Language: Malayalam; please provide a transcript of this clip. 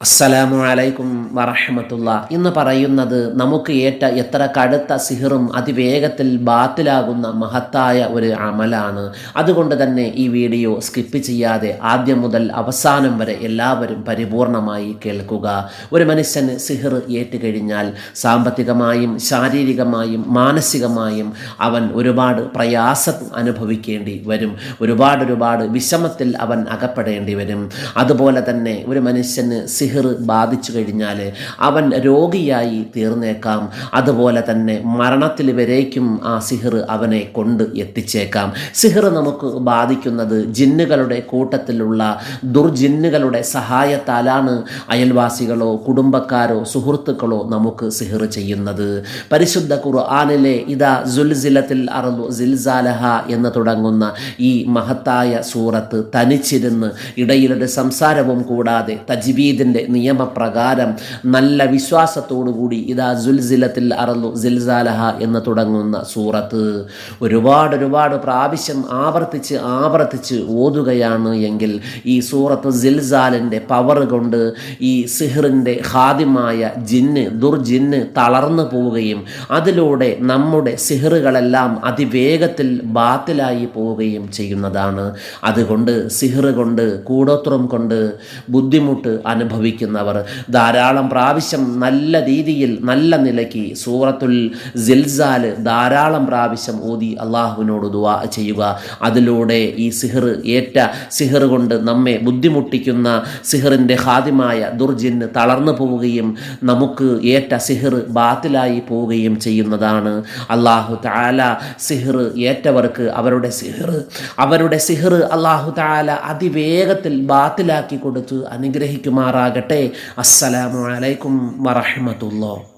അസ്സലാമു അലൈക്കും വറഹ്മത്തുള്ള. ഇന്ന് പറയുന്നത് നമുക്ക് ഏറ്റ എത്ര കടുത്ത സിഹിറും അതിവേഗത്തിൽ ബാത്തിലാകുന്ന മഹത്തായ ഒരു അമലാണ്. അതുകൊണ്ട് തന്നെ ഈ വീഡിയോ സ്കിപ്പ് ചെയ്യാതെ ആദ്യം മുതൽ അവസാനം വരെ എല്ലാവരും പരിപൂർണമായി കേൾക്കുക. ഒരു മനുഷ്യന് സിഹിർ ഏറ്റുകഴിഞ്ഞാൽ സാമ്പത്തികമായും ശാരീരികമായും മാനസികമായും അവൻ ഒരുപാട് പ്രയാസം അനുഭവിക്കേണ്ടി വരും. ഒരുപാട് വിഷമത്തിൽ അവൻ അകപ്പെടേണ്ടി വരും. അതുപോലെ തന്നെ ഒരു മനുഷ്യന് സിഹിർ ബാധിച്ചു കഴിഞ്ഞാൽ അവൻ രോഗിയായി തീർന്നേക്കാം. അതുപോലെ തന്നെ മരണത്തിൽ വരേക്കും ആ സിഹിർ അവനെ കൊണ്ട് എത്തിച്ചേക്കാം. സിഹിർ നമുക്ക് ബാധിക്കുന്നത് ജിന്നുകളുടെ കൂട്ടത്തിലുള്ള ദുർജിന്നുകളുടെ സഹായത്താലാണ്. അയൽവാസികളോ കുടുംബക്കാരോ സുഹൃത്തുക്കളോ നമുക്ക് സിഹിർ ചെയ്യുന്നത്. പരിശുദ്ധ ഖുർആനിലെ ഇദാ സുൽസിലത്തിൽ അർളു സിൽസാലഹ എന്ന് തുടങ്ങുന്ന ഈ മഹത്തായ സൂറത്ത് തനിച്ചിരുന്ന് ഇടയിലൊരു സംസാരവും കൂടാതെ തജ്വീദിൻ്റെ നിയമപ്രകാരം നല്ല വിശ്വാസത്തോടുകൂടി ഇദാ സുൽസിലത്തിൽ അർളു സിൽസാലഹ എന്ന് തുടങ്ങുന്ന സൂറത്ത് ഒരുപാട് പ്രാവശ്യം ആവർത്തിച്ച് ഓതുകയാണ് എങ്കിൽ ഈ സൂറത്ത് സിൽസാലിൻ്റെ പവർ കൊണ്ട് ഈ സിഹിറിൻ്റെ ഹാദിമായ ദുർജിന്ന് തളർന്നു പോവുകയും അതിലൂടെ നമ്മുടെ സിഹിറുകളെല്ലാം അതിവേഗത്തിൽ ബാത്തിലായി പോവുകയും ചെയ്യുന്നതാണ്. അതുകൊണ്ട് സിഹിർ കൊണ്ട് കൂടോത്രം കൊണ്ട് ബുദ്ധിമുട്ട് അനുഭവിക്കുന്നവർ ധാരാളം പ്രാവശ്യം നല്ല രീതിയിൽ നല്ല നിലയ്ക്ക് സൂറത്തുൽ സിൽസാൽ ധാരാളം പ്രാവശ്യം ഓതി അള്ളാഹുവിനോട് ദുആ ചെയ്യുക. അതിലൂടെ ഈ സിഹിർ കൊണ്ട് നമ്മെ ബുദ്ധിമുട്ടിക്കുന്ന സിഹിറിൻ്റെ ഹാദിമായ ദുർജിന്ന് തളർന്നു പോവുകയും നമുക്ക് ഏറ്റ സിഹിർ ബാത്തിലായി പോവുകയും ചെയ്യുന്നതാണ്. അള്ളാഹു തആല സിഹിർ ഏറ്റവർക്ക് അവരുടെ സിഹിർ അള്ളാഹു തആല അതിവേഗത്തിൽ ബാത്തിലാക്കി കൊടുത്ത് അനുഗ്രഹിക്കുമാറാകട്ടെ. അസ്സലാമു അലൈക്കും വറഹ്മത്തുള്ളാഹി.